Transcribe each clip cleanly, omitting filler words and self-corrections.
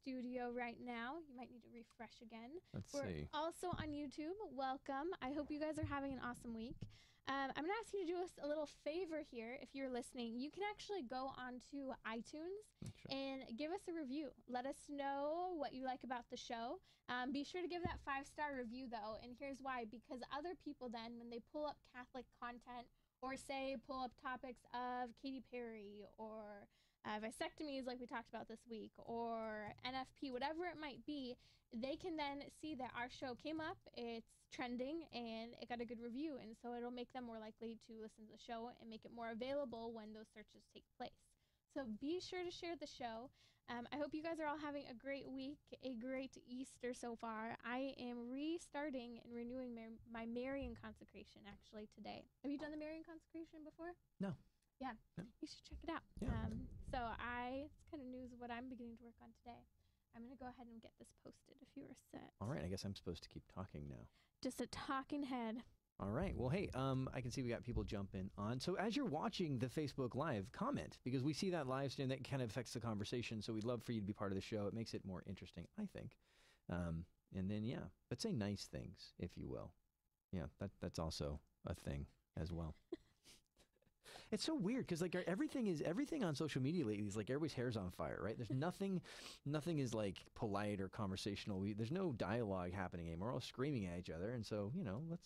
studio right now. You might need to refresh again. We're see. Also on YouTube. Welcome. I hope you guys are having an awesome week. I'm going to ask you to do us a little favor here. If you're listening, you can actually go onto iTunes and give us a review. Let us know what you like about the show. Be sure to give that 5-star review, though. And here's why. Because other people then, when they pull up Catholic content or say pull up topics of Katy Perry or vasectomies like we talked about this week or NFP, whatever it might be, they can then see that our show came up, it's trending, and it got a good review. And so it'll make them more likely to listen to the show and make it more available when those searches take place. So be sure to share the show. I hope you guys are all having a great week, a great Easter so far. I am restarting and renewing my Marian consecration actually today. Have you done the Marian consecration before? No. Yeah, no. You should check it out. Yeah. So it's kind of news of what I'm beginning to work on today. I'm going to go ahead and get this posted if you are set. All right, I guess I'm supposed to keep talking now. Just a talking head. All right. Well, hey, I can see we got people jumping on. So as you're watching the Facebook Live, comment, because we see that live stream that kind of affects the conversation. So we'd love for you to be part of the show. It makes it more interesting, I think. And then, yeah, but say nice things, if you will. Yeah, that's also a thing as well. It's so weird because like everything on social media lately is like everybody's hair's on fire, right? There's nothing is like polite or conversational. There's no dialogue happening anymore. We're all screaming at each other, and so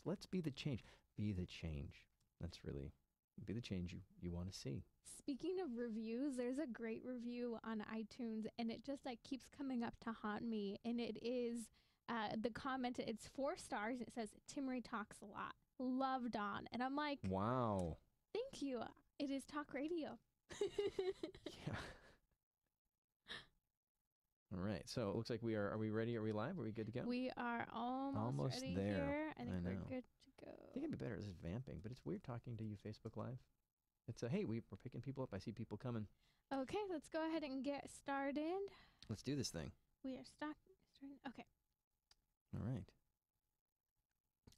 let's be the change. Be the change. That's really be the change you want to see. Speaking of reviews, there's a great review on iTunes, and it just like keeps coming up to haunt me. And it is the comment. It's 4 stars. And it says Timmerie talks a lot. Love Dawn, and I'm like, wow. Thank you. It is talk radio. Yeah. All right. So it looks like are we ready? Are we live? Are we good to go? We are almost ready there. Here. I think we're good to go. I think it'd be better. This is vamping, but it's weird talking to you Facebook Live. It's hey, we're picking people up. I see people coming. Okay, let's go ahead and get started. Let's do this thing. We are starting. Okay. All right.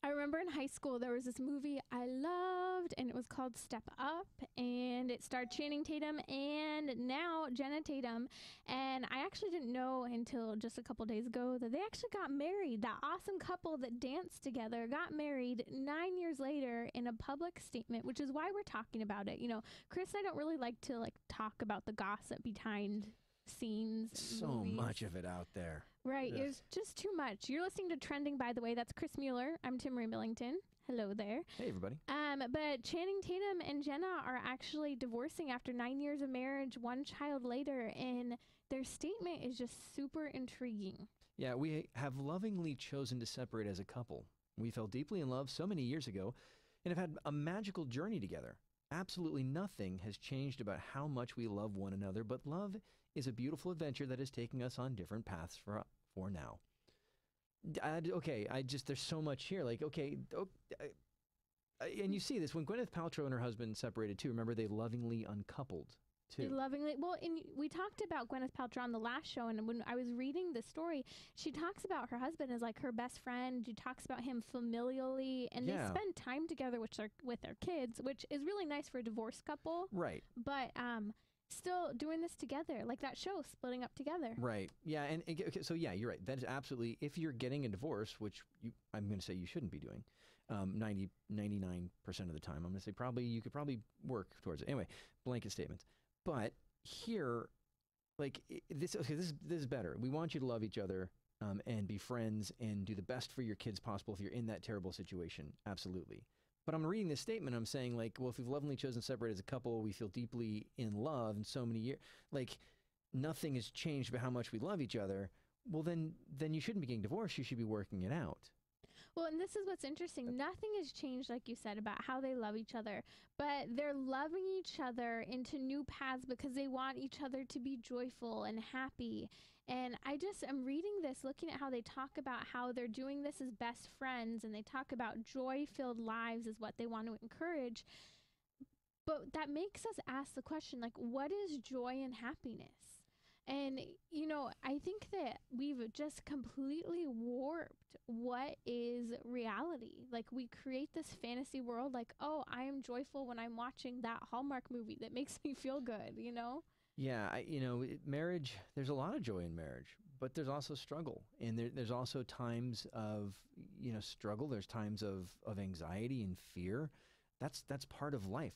I remember in high school there was this movie I loved, and it was called Step Up, and it starred Channing Tatum and now Jenna Tatum. And I actually didn't know until just a couple days ago that they actually got married. That awesome couple that danced together got married 9 years later in a public statement, which is why we're talking about it. You know, Chris and I don't really like to talk about the gossip behind scenes. So movies. Much of it out there. Right. Ugh. It's just too much. You're listening to Trending, by the way. That's Chris Mueller. I'm Timmerie Millington. Hello there. Hey, everybody. But Channing Tatum and Jenna are actually divorcing after 9 years of marriage, 1 child later, and their statement is just super intriguing. Yeah, we have lovingly chosen to separate as a couple. We fell deeply in love so many years ago and have had a magical journey together. Absolutely nothing has changed about how much we love one another, but love is a beautiful adventure that is taking us on different paths for now. There's so much here. And you see this when Gwyneth Paltrow and her husband separated too. Remember, they lovingly uncoupled too. And we talked about Gwyneth Paltrow on the last show, and when I was reading the story, she talks about her husband as like her best friend. She talks about him familially, and they spend time together with their kids, which is really nice for a divorced couple. Right. But still doing this together, like that show, Splitting Up Together. Right. Yeah. And okay, so yeah, you're right. That is absolutely, if you're getting a divorce, which I'm going to say you shouldn't be doing 99% of the time, I'm going to say you could probably work towards it. Anyway, blanket statements. But here, this is better. We want you to love each other and be friends and do the best for your kids possible if you're in that terrible situation. Absolutely. But I'm reading this statement, I'm saying, well, if we've lovingly chosen to separate as a couple, we feel deeply in love in so many years, nothing has changed about how much we love each other. Well, then you shouldn't be getting divorced. You should be working it out. Well, and this is what's interesting. Nothing has changed, like you said, about how they love each other, but they're loving each other into new paths because they want each other to be joyful and happy. And I'm reading this, looking at how they talk about how they're doing this as best friends, and they talk about joy-filled lives is what they want to encourage. But that makes us ask the question, what is joy and happiness? And, I think that we've just completely warped what is reality. We create this fantasy world, I am joyful when I'm watching that Hallmark movie that makes me feel good, Yeah, marriage, there's a lot of joy in marriage, but there's also struggle. And there's also times of, struggle. There's times of anxiety and fear. That's part of life.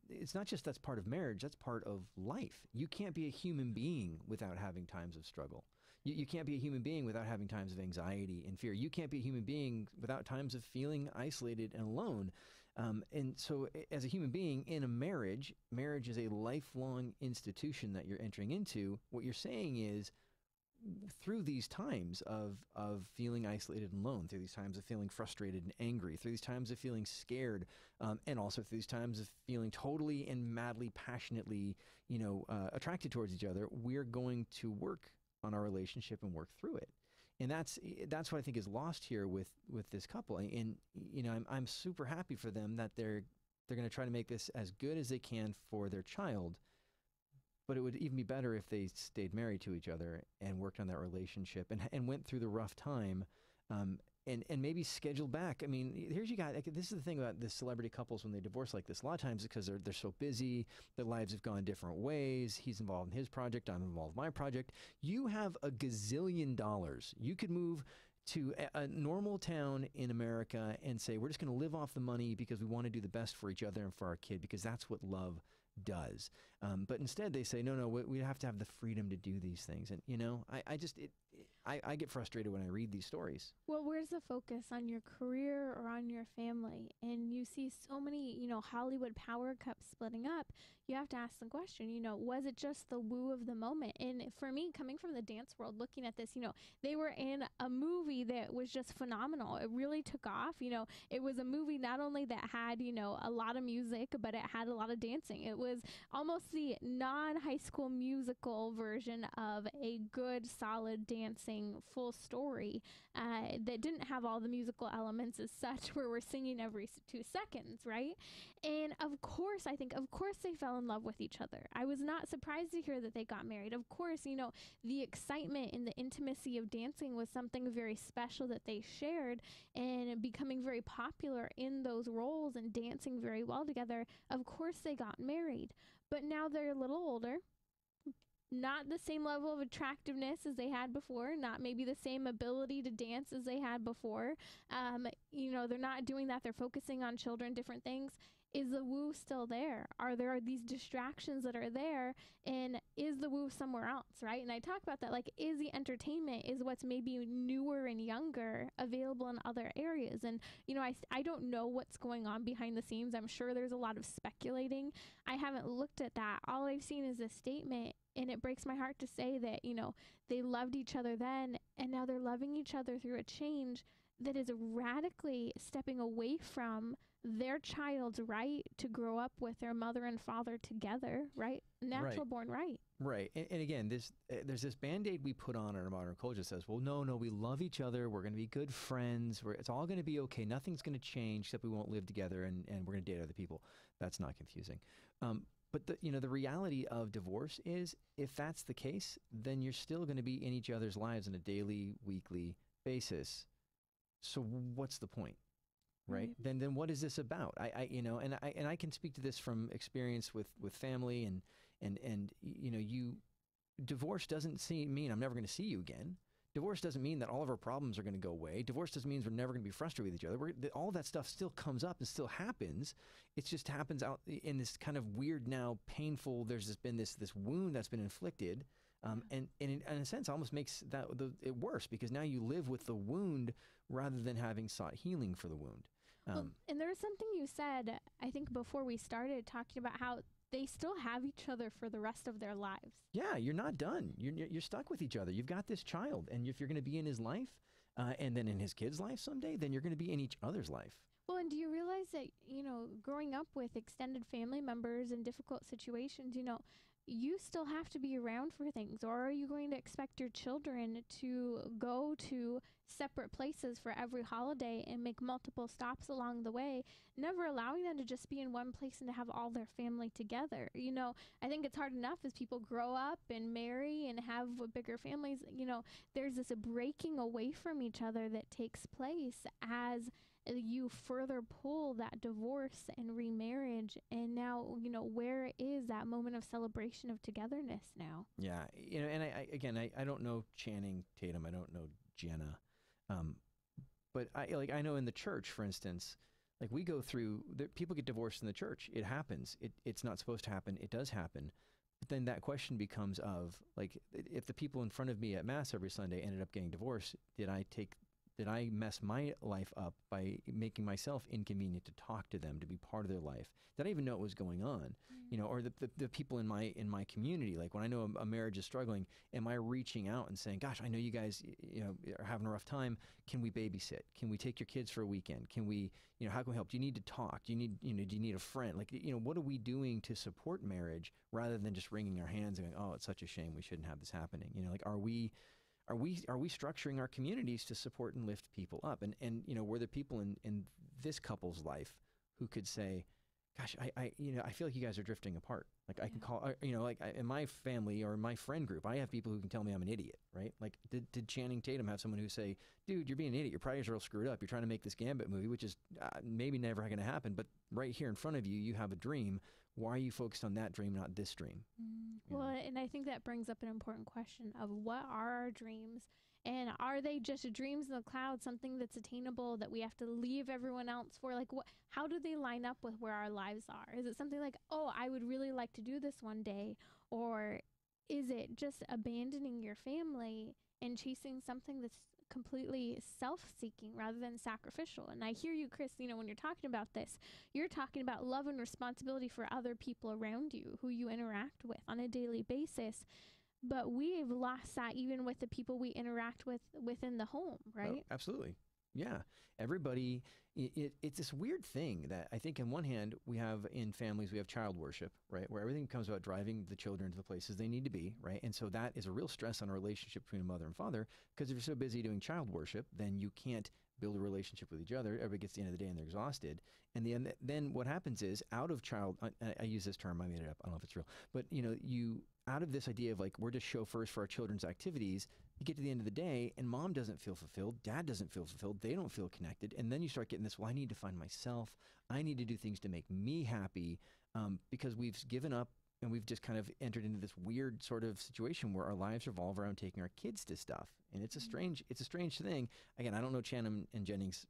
It's not just that's part of marriage, that's part of life. You can't be a human being without having times of struggle. You can't be a human being without having times of anxiety and fear. You can't be a human being without times of feeling isolated and alone. And so as a human being in a marriage is a lifelong institution that you're entering into. What you're saying is, through these times of feeling isolated and alone, through these times of feeling frustrated and angry, through these times of feeling scared, and also through these times of feeling totally and madly, passionately, attracted towards each other, we're going to work on our relationship and work through it. And that's what I think is lost here with this couple. And I'm super happy for them that they're going to try to make this as good as they can for their child. But it would even be better if they stayed married to each other and worked on that relationship and went through the rough time, and maybe scheduled back. I mean, here's you got, this is the thing about the celebrity couples when they divorce like this. A lot of times because they're so busy, their lives have gone different ways. He's involved in his project, I'm involved in my project. You have a gazillion dollars. You could move to a normal town in America and say, we're just going to live off the money because we want to do the best for each other and for our kid, because that's what love does. But instead they say, no, we have to have the freedom to do these things. And, I get frustrated when I read these stories. Well, where's the focus, on your career or on your family? And you see so many, Hollywood power cups splitting up. You have to ask the question, was it just the woo of the moment? And for me, coming from the dance world, looking at this, they were in a movie that was just phenomenal. It really took off. It was a movie not only that had, a lot of music, but it had a lot of dancing. It was almost the non-high school musical version of a good, solid dancing full story that didn't have all the musical elements as such, where we're singing every 2 seconds, right? And of course they fell in love with each other. I was not surprised to hear that they got married. Of course, the excitement and the intimacy of dancing was something very special that they shared, and becoming very popular in those roles and dancing very well together. Of course they got married, but now they're a little older. Not the same level of attractiveness as they had before, not maybe the same ability to dance as they had before. They're not doing that. They're focusing on children, different things. Is the woo still there? Are there these distractions that are there? And is the woo somewhere else, right? And I talk about that, like, is the entertainment, is what's maybe newer and younger available in other areas? And, I don't know what's going on behind the scenes. I'm sure there's a lot of speculating. I haven't looked at that. All I've seen is a statement, and it breaks my heart to say that, they loved each other then, and now they're loving each other through a change that is radically stepping away from their child's right to grow up with their mother and father together, right? Natural born right. Right. And again, there's this Band-Aid we put on in our modern culture that says, well, no, we love each other. We're going to be good friends. It's all going to be okay. Nothing's going to change except we won't live together, and we're going to date other people. That's not confusing. But the reality of divorce is, if that's the case, then you're still going to be in each other's lives on a daily, weekly basis. So what's the point? Right. Mm-hmm. Then what is this about? I can speak to this from experience with family and divorce doesn't mean I'm never going to see you again. Divorce doesn't mean that all of our problems are going to go away. Divorce doesn't mean we're never going to be frustrated with each other. All that stuff still comes up and still happens. It just happens out in this kind of weird, now painful. There's been this wound that's been inflicted. And in a sense, almost makes it worse, because now you live with the wound rather than having sought healing for the wound. And there was something you said, I think, before we started talking about how they still have each other for the rest of their lives. Yeah, you're not done. You're stuck with each other. You've got this child, and if you're going to be in his life, and then in his kid's life someday, then you're going to be in each other's life. Well, and do you realize that, growing up with extended family members in difficult situations, you still have to be around for things? Or are you going to expect your children to go to separate places for every holiday and make multiple stops along the way, never allowing them to just be in one place and to have all their family together? I think it's hard enough as people grow up and marry and have bigger families. There's this breaking away from each other that takes place as you further pull that divorce and remarriage. And now, where is that moment of celebration of togetherness now? Yeah. And I don't know Channing Tatum. I don't know Jenna. But I know in the church, for instance, like we go through, people get divorced in the church. It happens. It's not supposed to happen. It does happen. But then that question becomes of, like, if the people in front of me at Mass every Sunday ended up getting divorced, did I mess my life up by making myself inconvenient to talk to them, to be part of their life? Did I even know what was going on? Or the people in my community, like when I know a marriage is struggling, am I reaching out and saying, gosh, I know you guys, are having a rough time. Can we babysit? Can we take your kids for a weekend? Can we, how can we help? Do you need to talk? Do you need a friend? Like, what are we doing to support marriage rather than just wringing our hands and going, oh, it's such a shame, we shouldn't have this happening? Are we structuring our communities to support and lift people up? And were there people in this couple's life who could say, gosh, I feel like you guys are drifting apart. Like I can call, in my family or my friend group, I have people who can tell me I'm an idiot, right? Like did Channing Tatum have someone who say, dude, you're being an idiot. Your priorities are all screwed up. You're trying to make this Gambit movie, which is maybe never going to happen, but right here in front of you, you have a dream. Why are you focused on that dream, not this dream? Well, and I think that brings up an important question of what are our dreams? And are they just dreams in the clouds, something that's attainable that we have to leave everyone else for? Like, how do they line up with where our lives are? Is it something like, oh, I would really like to do this one day? Or is it just abandoning your family and chasing something that's completely self-seeking rather than sacrificial? And I hear you, Chris, when you're talking about this, you're talking about love and responsibility for other people around you who you interact with on a daily basis. But we've lost that even with the people we interact with within the home, right? Oh, absolutely. Yeah. Everybody, it's this weird thing that I think on one hand, we have in families, we have child worship, right? Where everything becomes about driving the children to the places they need to be, right? And so that is a real stress on a relationship between a mother and father, because if you're so busy doing child worship, then you can't build a relationship with each other. Everybody gets to the end of the day and they're exhausted. And then what happens is out of I use this term, I made it up, I don't know if it's real, but you out of this idea of like, we're just chauffeurs for our children's activities, you get to the end of the day and mom doesn't feel fulfilled, dad doesn't feel fulfilled, they don't feel connected. And then you start getting this, well, I need to find myself. I need to do things to make me happy, because we've given up and we've just kind of entered into this weird sort of situation where our lives revolve around taking our kids to stuff. And it's a strange thing. Again, I don't know Channing and Jenny's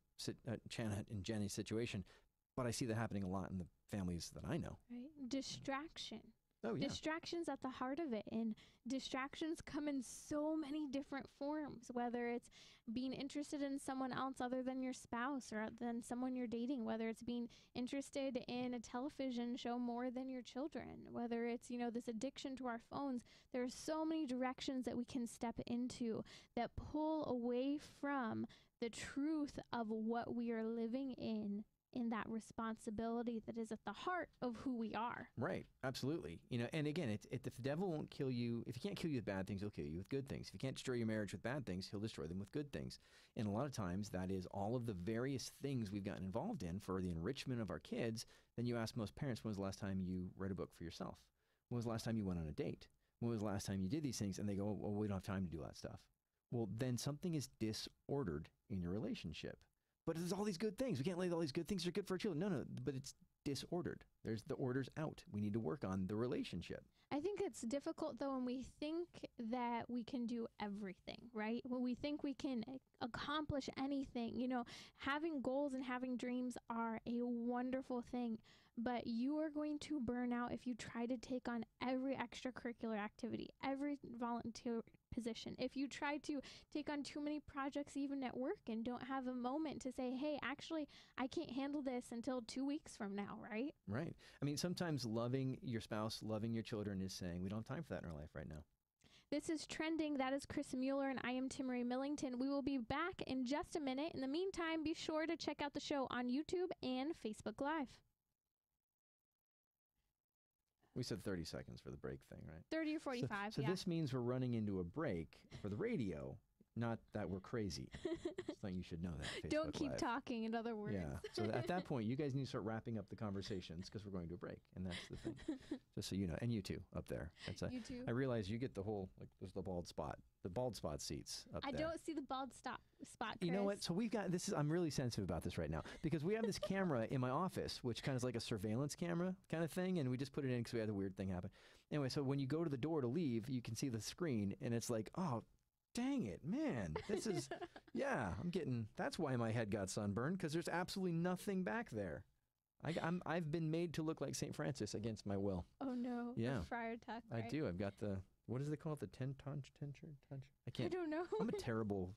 situation, but I see that happening a lot in the families that I know. Right. Distraction. Oh, yeah. Distraction's at the heart of it. And distractions come in so many different forms, whether it's being interested in someone else other than your spouse or than someone you're dating, whether it's being interested in a television show more than your children, whether it's, this addiction to our phones. There are so many directions that we can step into that pull away from the truth of what we are living in that responsibility that is at the heart of who we are. Right. Absolutely. And again, if the devil won't kill you, if he can't kill you with bad things, he'll kill you with good things. If he can't destroy your marriage with bad things, he'll destroy them with good things. And a lot of times that is all of the various things we've gotten involved in for the enrichment of our kids. Then you ask most parents, when was the last time you read a book for yourself? When was the last time you went on a date? When was the last time you did these things? And they go, well, we don't have time to do that stuff. Well, then something is disordered in your relationship. But there's all these good things. We can't let all these good things are good for our children. No, but it's disordered. There's the orders out. We need to work on the relationship. I think it's difficult, though, when we think that we can do everything, right? When we think we can accomplish anything, having goals and having dreams are a wonderful thing, but you are going to burn out if you try to take on every extracurricular activity, every volunteer position. If you try to take on too many projects even at work and don't have a moment to say, hey, actually, I can't handle this until 2 weeks from now, right? Right. I mean, sometimes loving your spouse, loving your children is saying we don't have time for that in our life right now. This is Trending. That is Chris Mueller, and I am Timmerie Millington. We will be back in just a minute. In the meantime, be sure to check out the show on YouTube and Facebook Live. We said 30 seconds for the break thing, right? 30 or 45, so yeah. This means we're running into a break for the radio, not that we're crazy. Just think you should know that. Don't keep Live. Talking, in other words. Yeah. So at that point, you guys need to start wrapping up the conversations because we're going to a break, and that's the thing. Just so you know, and you too up there. You too. I realize you get the whole there's the bald spot seats up there. I don't see the spot, Chris. You know what? So we've got this. I'm really sensitive about this right now because we have this camera in my office, which kind of is like a surveillance camera kind of thing. And we just put it in because we had a weird thing happen. Anyway, so when you go to the door to leave, you can see the screen and it's like, oh, dang it, man. This is, yeah, that's why my head got sunburned because there's absolutely nothing back there. I've been made to look like St. Francis against my will. Oh, no. Yeah. The friar tuck, right? I do. I've got the, what is it called? The tension? I can't. I don't know. I'm a terrible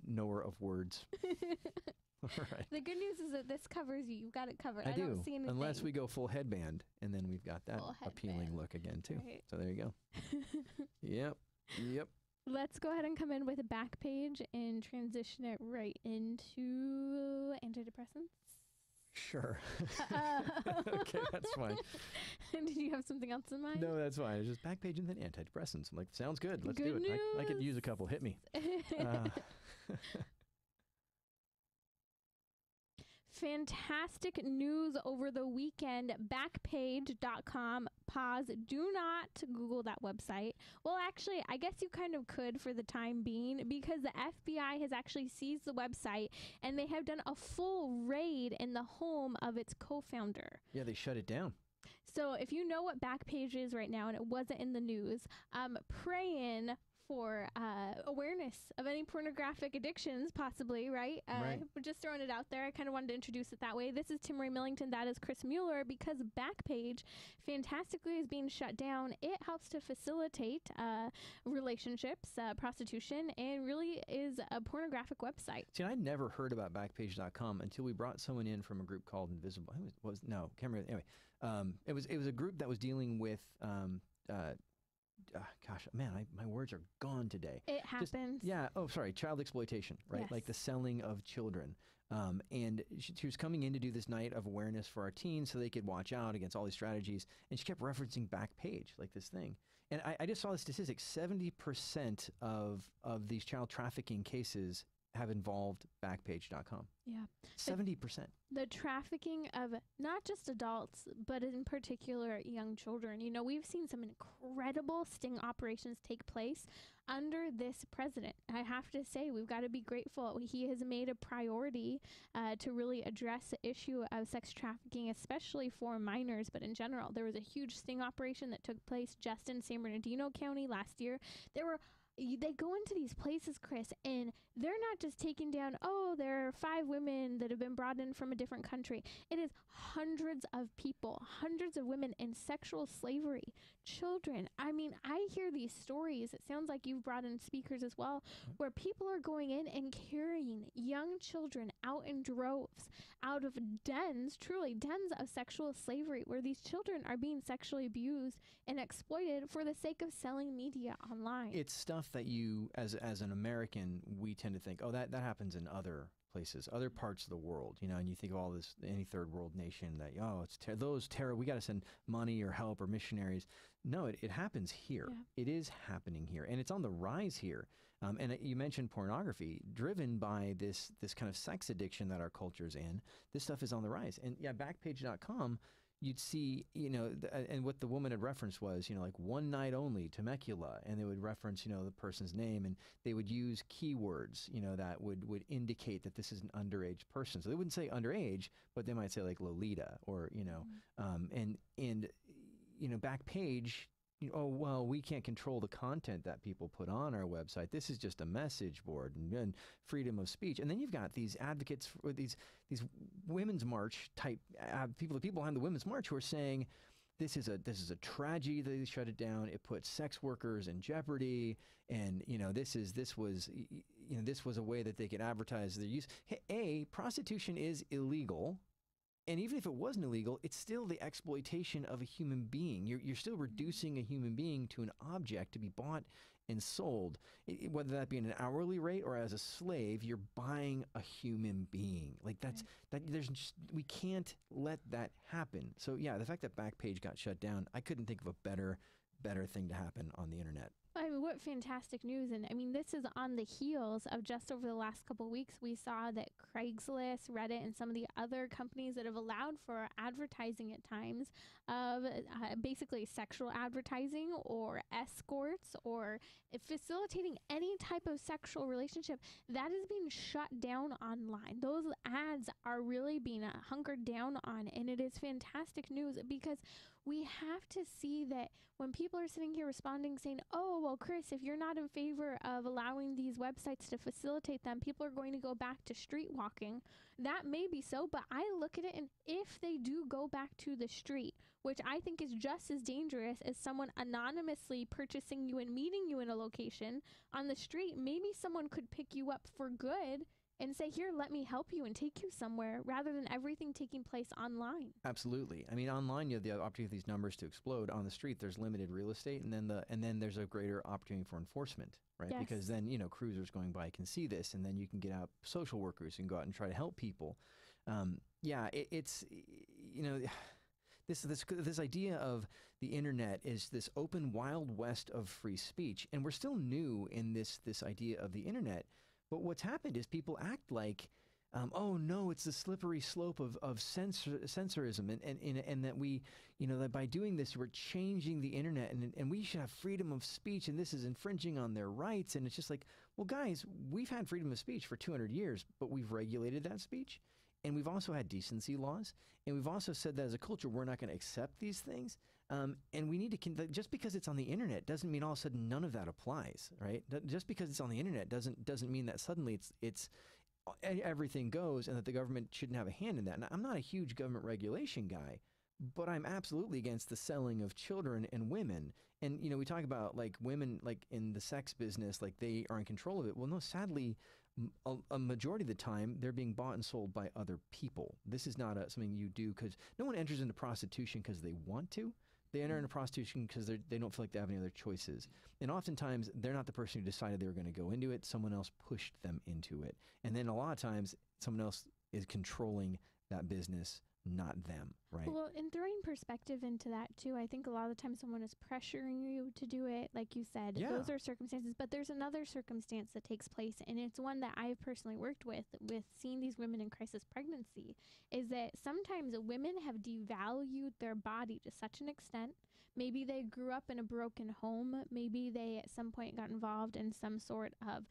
knower of words. All right. The good news is that this covers you. You've got it covered. I do. Don't see anything. Unless we go full headband, and then we've got that appealing look again, too. Right. So there you go. Yep. Let's go ahead and come in with a Backpage and transition it right into antidepressants. Sure. Okay, that's fine. Did you have something else in mind? No, that's fine. It's just Backpage and then antidepressants. I'm like, sounds good. Let's Good do it. news. I could use a couple. Hit me. Fantastic news over the weekend. Backpage.com. Pause. Do not Google that website. Well, actually, I guess you kind of could for the time being because the FBI has actually seized the website and they have done a full raid in the home of its co-founder. Yeah, they shut it down. So if you know what Backpage is right now and it wasn't in the news, praying for awareness of any pornographic addictions, possibly, right? Right. We're just throwing it out there. I kind of wanted to introduce it that way. This is Timmerie Millington. That is Chris Mueller. Because Backpage fantastically is being shut down, it helps to facilitate relationships, prostitution, and really is a pornographic website. See, I'd never heard about Backpage.com until we brought someone in from a group called Invisible. Anyway, it was a group that was dealing with gosh, man, my words are gone today. It happens. Child exploitation, right? Yes. Like the selling of children. And she was coming in to do this night of awareness for our teens so they could watch out against all these strategies. And she kept referencing Backpage, like this thing. And I just saw the statistic, 70% of these child trafficking cases have involved Backpage.com. Yeah. 70%. The trafficking of not just adults, but in particular young children. You know, we've seen some incredible sting operations take place under this president. I have to say, we've got to be grateful. He has made a priority to really address the issue of sex trafficking, especially for minors, but in general. There was a huge sting operation that took place just in San Bernardino County last year. They go into these places, Chris, and they're not just taking down, there are 5 women that have been brought in from a different country. It is hundreds of people, hundreds of women in sexual slavery, children. I mean, I hear these stories. It sounds like you've brought in speakers as well, where people are going in and carrying young children out in droves, out of dens, truly dens of sexual slavery, where these children are being sexually abused and exploited for the sake of selling media online. It's stuff that you, as an American, we tend to think, that happens in other places, other parts of the world, and you think of all this, any third world nation that, it's those terror, we got to send money or help or missionaries. No, it happens here. Yeah. It is happening here, and it's on the rise here. And you mentioned pornography, driven by this kind of sex addiction that our culture's in. This stuff is on the rise. And Backpage.com, you'd see, and what the woman had referenced was, like one night only, Temecula, and they would reference, the person's name, and they would use keywords, that would indicate that this is an underage person. So they wouldn't say underage, but they might say like Lolita or, Backpage, we can't control the content that people put on our website. This is just a message board and freedom of speech. And then you've got these advocates for these women's march type people behind the women's march who are saying this is a tragedy that they shut it down. It puts sex workers in jeopardy, and this was a way that they could advertise their use. Prostitution is illegal. And even if it wasn't illegal, it's still the exploitation of a human being. You're still reducing a human being to an object to be bought and sold. Whether that be in an hourly rate or as a slave, you're buying a human being. Like we can't let that happen. So the fact that Backpage got shut down, I couldn't think of a better thing to happen on the internet. I mean, what fantastic news. And I mean, this is on the heels of just over the last couple of weeks, we saw that Craigslist, Reddit, and some of the other companies that have allowed for advertising at times of basically sexual advertising or escorts or facilitating any type of sexual relationship, that is being shut down online. Those ads are really being hunkered down on. And it is fantastic news because we have to see that when people are sitting here responding saying, oh, well, Chris, if you're not in favor of allowing these websites to facilitate them, people are going to go back to street walking. That may be so, but I look at it, and if they do go back to the street, which I think is just as dangerous as someone anonymously purchasing you and meeting you in a location on the street, maybe someone could pick you up for good and say, here, let me help you and take you somewhere, rather than everything taking place online. Absolutely. I mean, online, you have the opportunity for these numbers to explode. On the street, there's limited real estate, and then there's a greater opportunity for enforcement, right? Yes. Because then, cruisers going by can see this, and then you can get out social workers and go out and try to help people. It's this idea of the internet is this open wild west of free speech, and we're still new in this idea of the internet. But what's happened is people act like, oh no, it's the slippery slope of censorism, and that we, that by doing this we're changing the internet, and we should have freedom of speech, and this is infringing on their rights. And it's just like, well, guys, we've had freedom of speech for 200 years, but we've regulated that speech, and we've also had decency laws, and we've also said that as a culture we're not going to accept these things. And we need to, just because it's on the internet doesn't mean all of a sudden none of that applies, right? Just because it's on the internet doesn't mean that suddenly it's everything goes and that the government shouldn't have a hand in that. And I'm not a huge government regulation guy, but I'm absolutely against the selling of children and women. And, we talk about like women, like in the sex business, like they are in control of it. Well, no, sadly, a majority of the time they're being bought and sold by other people. This is not something you do because no one enters into prostitution because they want to. They enter into prostitution because they don't feel like they have any other choices. And oftentimes, they're not the person who decided they were going to go into it. Someone else pushed them into it. And then a lot of times, someone else is controlling that business, not them, right? Well, and throwing perspective into that, too, I think a lot of the time someone is pressuring you to do it, like you said. Yeah. Those are circumstances. But there's another circumstance that takes place, and it's one that I've personally worked with seeing these women in crisis pregnancy, is that sometimes women have devalued their body to such an extent. Maybe they grew up in a broken home. Maybe they at some point got involved in some sort of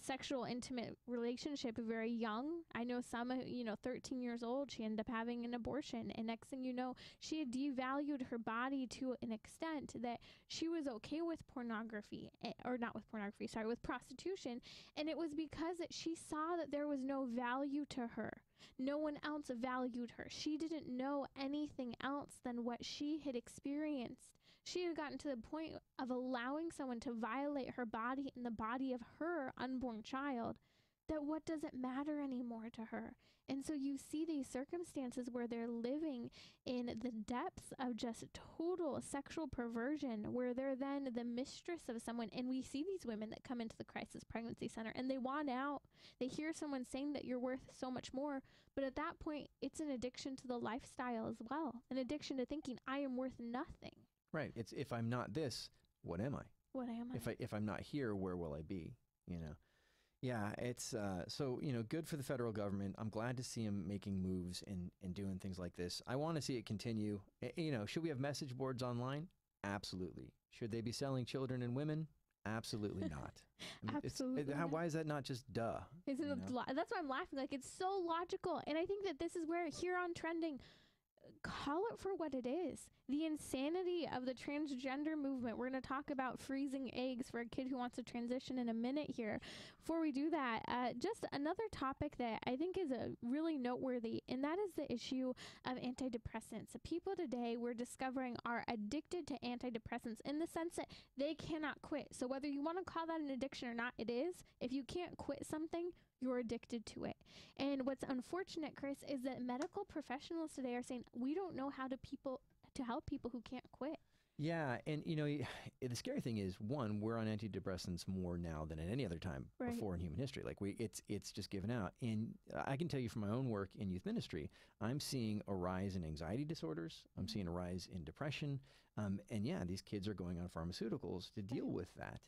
sexual intimate relationship very young. I know some, 13 years old, she ended up having an abortion. And next thing you know, she had devalued her body to an extent that she was okay with pornography, with prostitution. And it was because that she saw that there was no value to her. No one else valued her. She didn't know anything else than what she had experienced. She had gotten to the point of allowing someone to violate her body and the body of her unborn child, that what does it matter anymore to her? And so you see these circumstances where they're living in the depths of just total sexual perversion, where they're then the mistress of someone. And we see these women that come into the crisis pregnancy center and they want out. They hear someone saying that you're worth so much more. But at that point, it's an addiction to the lifestyle as well. An addiction to thinking I am worth nothing. Right. It's, if I'm not this, what am I? What am I? If I'm not here, where will I be? Yeah, it's so, good for the federal government. I'm glad to see them making moves and doing things like this. I want to see it continue. Should we have message boards online? Absolutely. Should they be selling children and women? Absolutely not. Absolutely. Why is that not just duh? Isn't it that's why I'm laughing. Like, it's so logical. And I think that this is where here on Trending, call it for what it is. The insanity of the transgender movement. We're going to talk about freezing eggs for a kid who wants to transition in a minute here. Before we do that, just another topic that I think is really noteworthy, and that is the issue of antidepressants. People today, we're discovering, are addicted to antidepressants in the sense that they cannot quit. So whether you want to call that an addiction or not, it is. If you can't quit something, you're addicted to it. And what's unfortunate, Chris, is that medical professionals today are saying we don't know how to help people who can't quit. Yeah, and the scary thing is, one, we're on antidepressants more now than at any other time Right. before in human history. Like it's just given out. And I can tell you from my own work in youth ministry, I'm seeing a rise in anxiety disorders. I'm seeing a rise in depression. And yeah, these kids are going on pharmaceuticals to deal with that.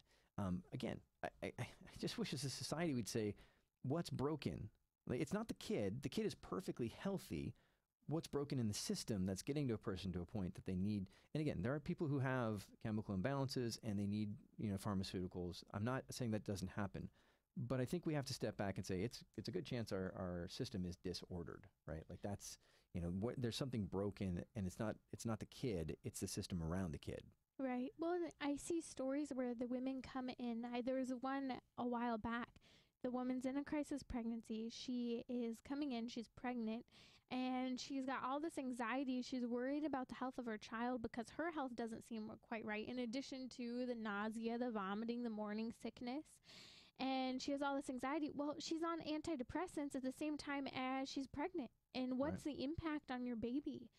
Again, I just wish as a society we'd say, what's broken? Like, it's not the kid. The kid is perfectly healthy. What's broken in the system that's getting to a person to a point that they need. And again, there are people who have chemical imbalances and they need, pharmaceuticals. I'm not saying that doesn't happen, but I think we have to step back and say it's a good chance our system is disordered, right? Like that's, there's something broken, and it's not the kid, it's the system around the kid. Right. Well, I see stories where the women come in. There was one a while back. The woman's in a crisis pregnancy. She is coming in, she's pregnant, and she's got all this anxiety. She's worried about the health of her child because her health doesn't seem quite right, in addition to the nausea, the vomiting, the morning sickness. And she has all this anxiety. Well, she's on antidepressants at the same time as she's pregnant. And what's the impact on your baby?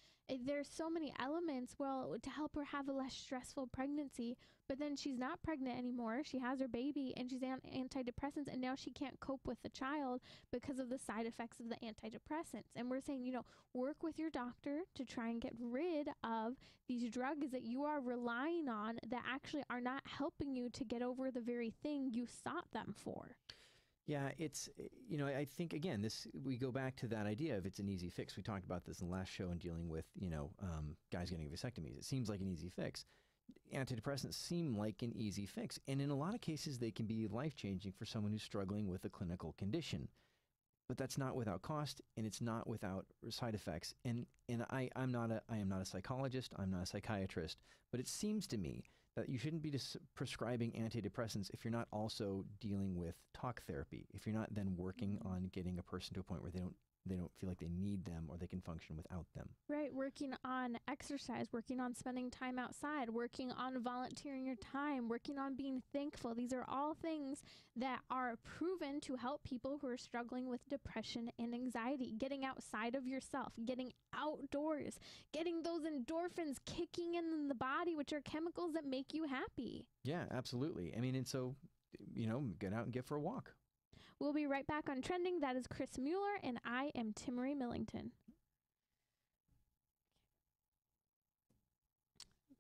There's so many elements, to help her have a less stressful pregnancy. But then she's not pregnant anymore. She has her baby and she's on antidepressants, and now she can't cope with the child because of the side effects of the antidepressants. And we're saying, work with your doctor to try and get rid of these drugs that you are relying on that actually are not helping you to get over the very thing you sought them for. Yeah, it's, I think, again, we go back to that idea of it's an easy fix. We talked about this in the last show in dealing with, guys getting vasectomies. It seems like an easy fix. Antidepressants seem like an easy fix. And in a lot of cases, they can be life-changing for someone who's struggling with a clinical condition. But that's not without cost, and it's not without side effects. And I am not a psychologist, I'm not a psychiatrist, but it seems to me that you shouldn't be prescribing antidepressants if you're not also dealing with talk therapy, if you're not then working on getting a person to a point where they don't feel like they need them or they can function without them. Right. Working on exercise, working on spending time outside, working on volunteering your time, working on being thankful. These are all things that are proven to help people who are struggling with depression and anxiety. Getting outside of yourself, getting outdoors, getting those endorphins kicking in the body, which are chemicals that make you happy. Yeah, absolutely. I mean, and so, get out and get for a walk. We'll be right back on Trending. That is Chris Mueller, and I am Timmerie Millington.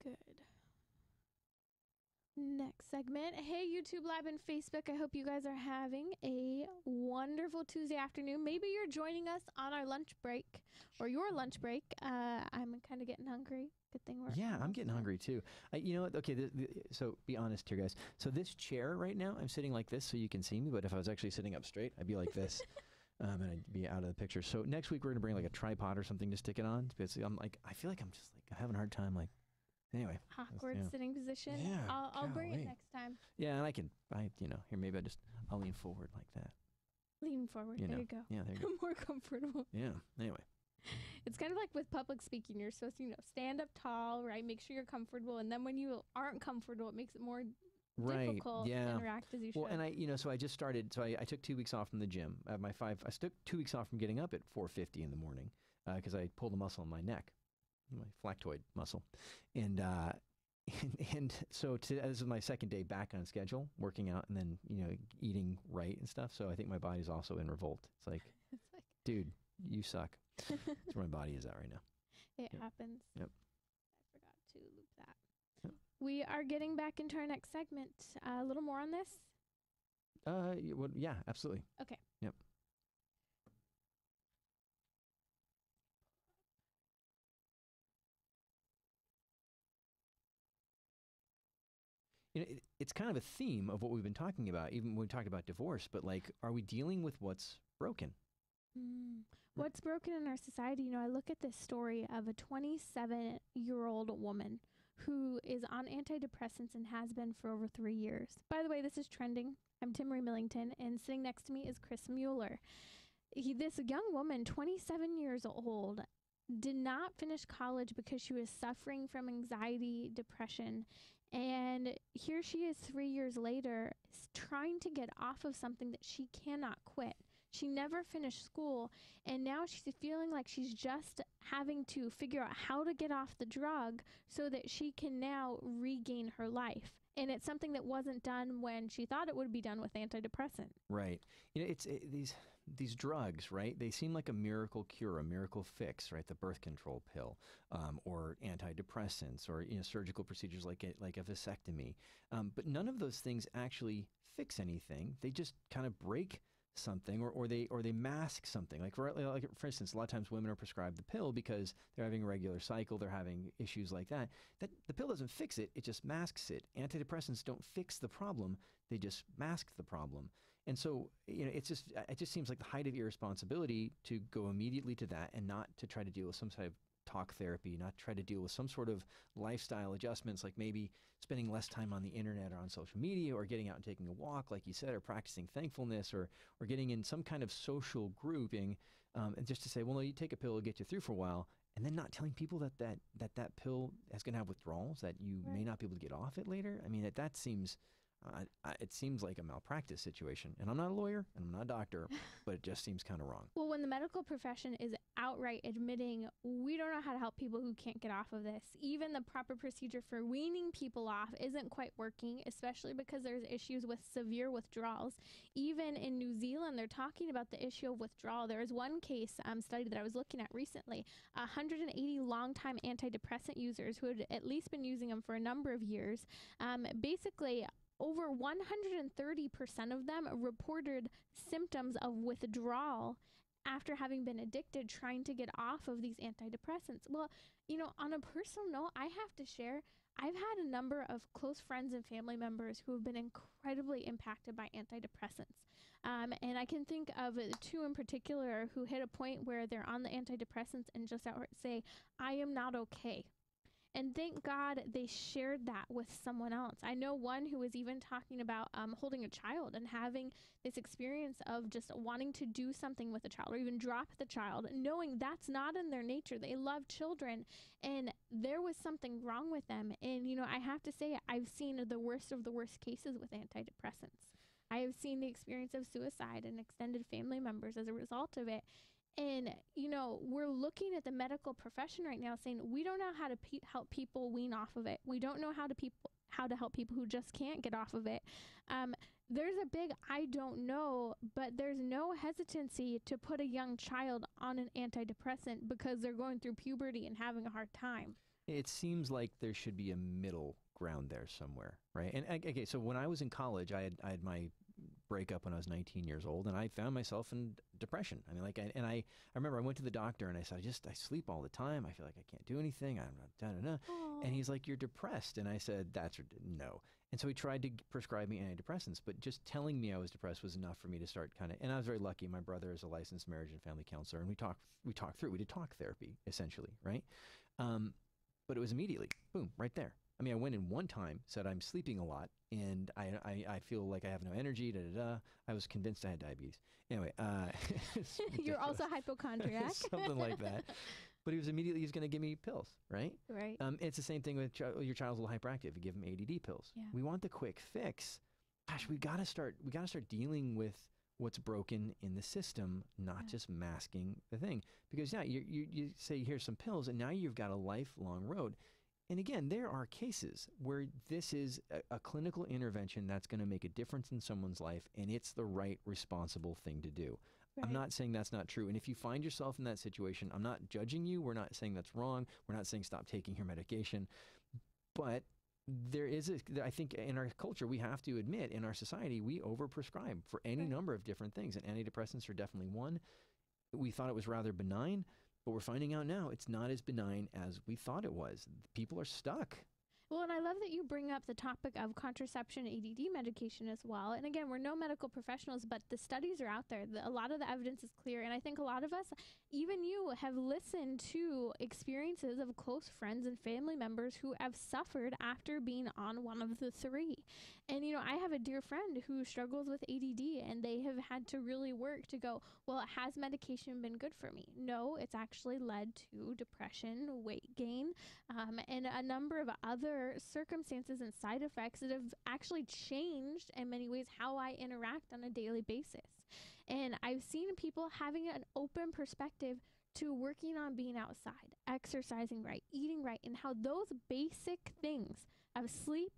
Good. Next segment. Hey, YouTube Live and Facebook. I hope you guys are having a wonderful Tuesday afternoon. Maybe you're joining us on our lunch break or your lunch break. I'm kind of getting hungry. Good thing we're... Yeah, I'm getting hungry too. You know what? Okay, so be honest here, guys. So this chair right now, I'm sitting like this so you can see me, but if I was actually sitting up straight, I'd be like this. And I'd be out of the picture. So next week we're going to bring like a tripod or something to stick it on. Because I feel like I'm just like having a hard time anyway. Awkward sitting position. Yeah, I'll bring it next time. Yeah, and here, maybe I'll lean forward like that. Lean forward. There you go. Yeah, there you go. More comfortable. Yeah, anyway. It's kind of like with public speaking. You're supposed to, stand up tall, right? Make sure you're comfortable. And then when you aren't comfortable, it makes it more difficult to interact as you should. Well, and so I just started, so I took 2 weeks off from the gym. I took 2 weeks off from getting up at 4:50 in the morning because I pulled a muscle in my neck, my flactoid muscle. And so this is my second day back on schedule, working out and then, eating right and stuff. So I think my body's also in revolt. It's like, dude, you suck. That's where my body is at right now. It happens. Yep. I forgot to loop that. Yep. We are getting back into our next segment. A little more on this? Yeah, absolutely. Okay. Yep. It's kind of a theme of what we've been talking about, even when we talk about divorce, but are we dealing with what's broken? What's broken in our society? I look at this story of a 27-year-old woman who is on antidepressants and has been for over 3 years. By the way, this is Trending. I'm Timmerie Millington, and sitting next to me is Chris Mueller. This young woman, 27 years old, did not finish college because she was suffering from anxiety, depression, and here she is 3 years later trying to get off of something that she cannot quit. She never finished school, and now she's feeling like she's just having to figure out how to get off the drug so that she can now regain her life. And it's something that wasn't done when she thought it would be done with antidepressant. Right. These drugs, right? They seem like a miracle cure, a miracle fix, right? The birth control pill, or antidepressants, or surgical procedures like a vasectomy. But none of those things actually fix anything. They just kind of break something, or they mask something. Like for instance, a lot of times women are prescribed the pill because they're having a regular cycle, they're having issues like that. That the pill doesn't fix it; it just masks it. Antidepressants don't fix the problem; they just mask the problem. And so, it just seems like the height of irresponsibility to go immediately to that and not to try to deal with some sort of talk therapy, not try to deal with some sort of lifestyle adjustments, like maybe spending less time on the internet or on social media, or getting out and taking a walk, like you said, or practicing thankfulness, or getting in some kind of social grouping, and just to say, well, no, you take a pill, it'll get you through for a while, and then not telling people that pill is going to have withdrawals, that you may not be able to get off it later. I mean, that seems... it seems like a malpractice situation. And I'm not a lawyer and I'm not a doctor, but it just seems kind of wrong. Well, when the medical profession is outright admitting we don't know how to help people who can't get off of this, even the proper procedure for weaning people off isn't quite working, especially because there's issues with severe withdrawals. Even in New Zealand, they're talking about the issue of withdrawal. There was one case study that I was looking at recently, 180 longtime antidepressant users who had at least been using them for a number of years, basically over 130% of them reported symptoms of withdrawal after having been addicted, trying to get off of these antidepressants. Well, on a personal note, I have to share, I've had a number of close friends and family members who have been incredibly impacted by antidepressants. And I can think of two in particular who hit a point where they're on the antidepressants and just outright say, I am not okay. And thank God they shared that with someone else. I know one who was even talking about holding a child and having this experience of just wanting to do something with a child, or even drop the child, knowing that's not in their nature. They love children, and there was something wrong with them. And, I have to say, I've seen the worst of the worst cases with antidepressants. I have seen the experience of suicide and extended family members as a result of it. And, we're looking at the medical profession right now saying we don't know how to help people wean off of it. We don't know how to help people who just can't get off of it. There's a big I don't know, but there's no hesitancy to put a young child on an antidepressant because they're going through puberty and having a hard time. It seems like there should be a middle ground there somewhere, right? And okay, so when I was in college, I had my breakup when I was 19 years old, and I found myself in depression. I mean, I remember I went to the doctor and I said, I sleep all the time. I feel like I can't do anything. I'm not, and he's like, you're depressed. And I said, no. And so he tried to prescribe me antidepressants, but just telling me I was depressed was enough for me to start and I was very lucky. My brother is a licensed marriage and family counselor, and we did talk therapy essentially, right? But it was immediately, boom, right there. I mean, I went in one time, said I'm sleeping a lot, and I feel like I have no energy, I was convinced I had diabetes. Anyway. You're also hypochondriac. Something like that. But he was going to give me pills, right? Right. It's the same thing with your child's a little hyperactive. You give them ADD pills. Yeah. We want the quick fix. Gosh, we got to start dealing with what's broken in the system, not just masking the thing. Because, you say, here's some pills, and now you've got a lifelong road. And again, there are cases where this is a clinical intervention that's going to make a difference in someone's life, and it's the right, responsible thing to do. Right. I'm not saying that's not true. And if you find yourself in that situation, I'm not judging you. We're not saying that's wrong. We're not saying stop taking your medication. But there is I think in our culture, we have to admit, in our society, we overprescribe for any number of different things. And antidepressants are definitely one. We thought it was rather benign. But we're finding out now it's not as benign as we thought it was. People are stuck. Well, and I love that you bring up the topic of contraception ADD medication as well. And again, we're no medical professionals, but the studies are out there. A lot of the evidence is clear. And I think a lot of us, even you, have listened to experiences of close friends and family members who have suffered after being on one of the three. And, I have a dear friend who struggles with ADD, and they have had to really work to go, well, has medication been good for me? No, it's actually led to depression, weight gain, and a number of other circumstances and side effects that have actually changed in many ways how I interact on a daily basis. And I've seen people having an open perspective to working on being outside, exercising right, eating right, and how those basic things of sleep,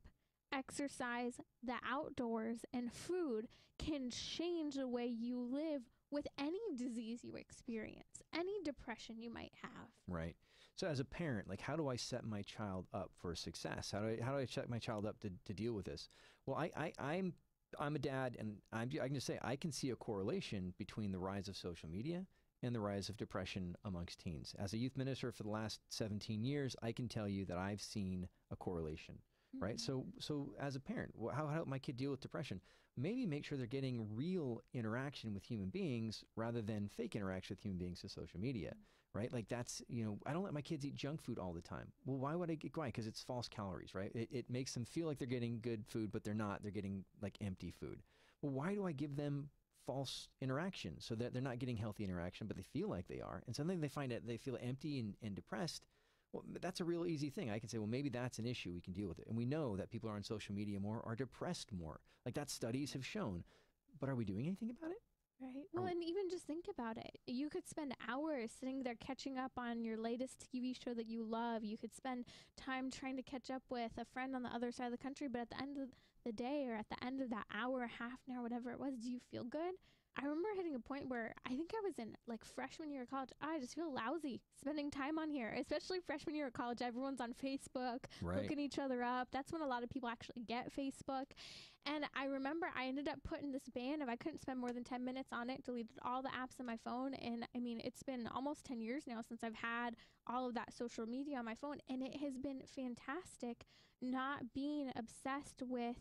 exercise, the outdoors, and food can change the way you live with any disease you experience, any depression you might have. Right. So as a parent, like, how do I set my child up for success? How do I set my child up to deal with this? Well, I'm a dad, and I can just say I can see a correlation between the rise of social media and the rise of depression amongst teens. As a youth minister for the last 17 years, I can tell you that I've seen a correlation, right? So as a parent, how help my kid deal with depression? Maybe make sure they're getting real interaction with human beings rather than fake interaction with human beings to social media, right? Like that's, I don't let my kids eat junk food all the time. Well, why would I get why? Because it's false calories, right? It makes them feel like they're getting good food, but they're not. They're getting like empty food. Well, why do I give them false interaction so that they're not getting healthy interaction, but they feel like they are? And suddenly they find out they feel empty and depressed. Well, that's a real easy thing. I can say, well, maybe that's an issue. We can deal with it. And we know that people are on social media more, are depressed more. Like that studies have shown. But are we doing anything about it? Right. Well, and even just think about it. You could spend hours sitting there catching up on your latest TV show that you love. You could spend time trying to catch up with a friend on the other side of the country. But at the end of the day, or at the end of that hour, half an hour, whatever it was, do you feel good? I remember hitting a point where I think I was in like freshman year of college. I just feel lousy spending time on here, especially freshman year of college. Everyone's on Facebook, hooking each other up. That's when a lot of people actually get Facebook. And I remember I ended up putting this ban of I couldn't spend more than 10 minutes on it, deleted all the apps on my phone. And I mean, it's been almost 10 years now since I've had all of that social media on my phone. And it has been fantastic not being obsessed with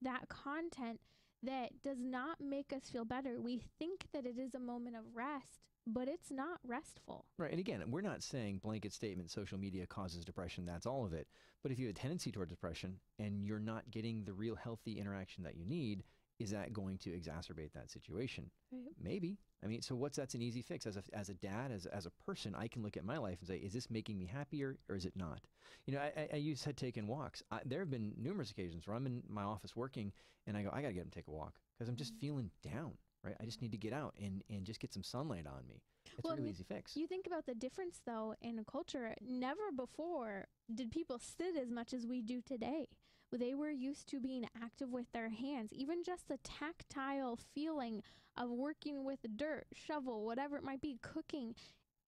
that content that does not make us feel better. We think that it is a moment of rest, but it's not restful. Right. And again, we're not saying blanket statement social media causes depression. That's all of it. But if you have a tendency toward depression and you're not getting the real healthy interaction that you need, is that going to exacerbate that situation? Right. Maybe. I mean, so that's an easy fix? As a dad, as a person, I can look at my life and say, is this making me happier or is it not? I said taking walks. There have been numerous occasions where I'm in my office working and I go, I got to get him to take a walk because I'm just feeling down, right? I just need to get out and just get some sunlight on me. It's a really easy fix. You think about the difference, though, in a culture. Never before did people sit as much as we do today. They were used to being active with their hands. Even just the tactile feeling of working with dirt, shovel, whatever it might be, cooking.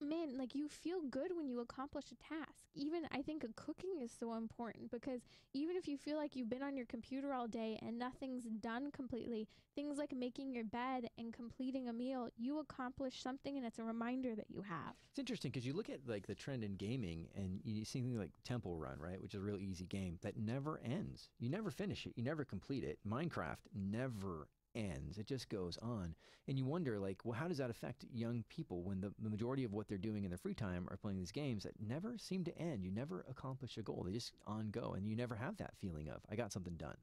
Man, like you feel good when you accomplish a task. Even I think cooking is so important because even if you feel like you've been on your computer all day and nothing's done completely, things like making your bed and completing a meal, you accomplish something and it's a reminder that you have. It's interesting because you look at like the trend in gaming and you see things like Temple Run, right? Which is a real easy game that never ends. You never finish it. You never complete it. Minecraft never ends. It just goes on. And you wonder, like, well, how does that affect young people when the majority of what they're doing in their free time are playing these games that never seem to end? You never accomplish a goal. They just on go. And you never have that feeling of, I got something done.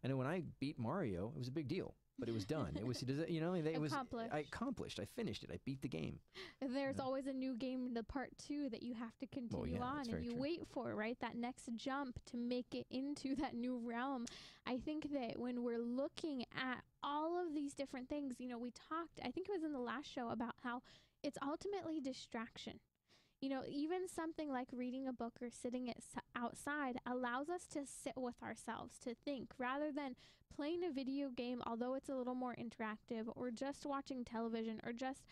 I know when I beat Mario, it was a big deal. But it was done. It was, Accomplished. I accomplished. I finished it. I beat the game. There's always a new game, the part 2 that you have to continue on and you wait for, right? That next jump to make it into that new realm. I think that when we're looking at all of these different things, we talked, I think it was in the last show, about how it's ultimately distraction. Even something like reading a book or sitting outside allows us to sit with ourselves, to think, rather than playing a video game, although it's a little more interactive, or just watching television, or just,